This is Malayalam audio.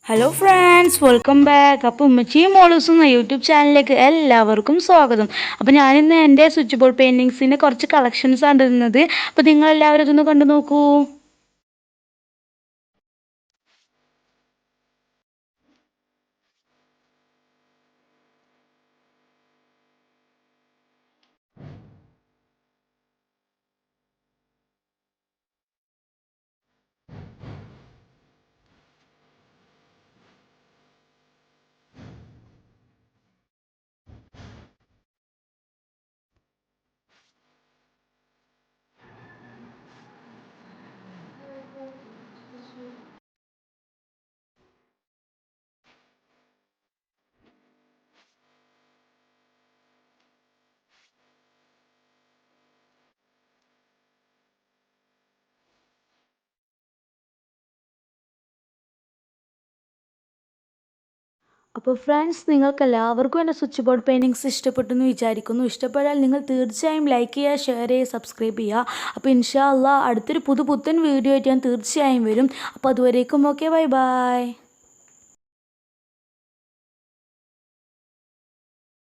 Hello friends, welcome back. അപ്പോൾ ഉമ്മച്ചിയും മോളൂസും എന്ന യൂട്യൂബ് ചാനലിലേക്ക് എല്ലാവർക്കും സ്വാഗതം. അപ്പോൾ ഞാനിന്ന് എൻ്റെ സ്വിച്ച് ബോർഡ് പെയിൻറ്റിങ്സിൻ്റെ കുറച്ച് കളക്ഷൻസ് ആണ് ഇടുന്നത്. അപ്പോൾ നിങ്ങളെല്ലാവരും ഇതൊന്ന് കണ്ടു നോക്കൂ. അപ്പോൾ ഫ്രണ്ട്സ്, നിങ്ങൾക്ക് എല്ലാവർക്കും എൻ്റെ സ്വിച്ച് ബോർഡ് പെയിൻറ്റിങ്സ് ഇഷ്ടപ്പെട്ടു എന്ന് വിചാരിക്കുന്നു. ഇഷ്ടപ്പെട്ടാൽ നിങ്ങൾ തീർച്ചയായും ലൈക്ക് ചെയ്യുക, ഷെയർ ചെയ്യുക, സബ്സ്ക്രൈബ് ചെയ്യുക. അപ്പോൾ ഇൻഷാ അള്ളാ അടുത്തൊരു പുത്തൻ വീഡിയോ ആയിട്ട് ഞാൻ തീർച്ചയായും വരും. അപ്പോൾ അതുവരേക്കും ഓക്കെ, ബൈ ബൈ.